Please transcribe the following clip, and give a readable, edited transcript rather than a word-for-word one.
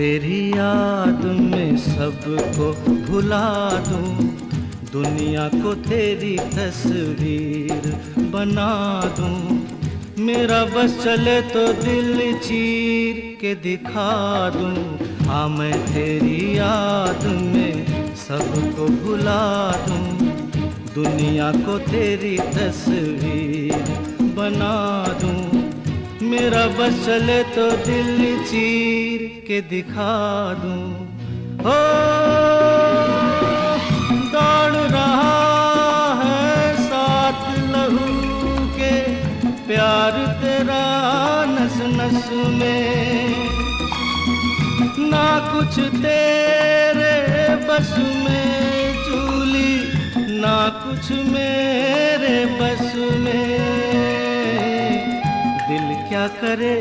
तेरी याद में सबको भुला दूं, दुनिया को तेरी तस्वीर बना दूं। मेरा बस चले तो दिल चीर के दिखा दूं। हाँ मैं तेरी याद में सबको भुला दूं, दुनिया को तेरी तस्वीर बना दूं। मेरा बस चले तो दिल चीर के दिखा दूं। हो दौड़ रहा है साथ लहू के प्यार तेरा नस नस में, ना कुछ तेरे बस में चूली, ना कुछ मेरे बस में। दिल क्या करे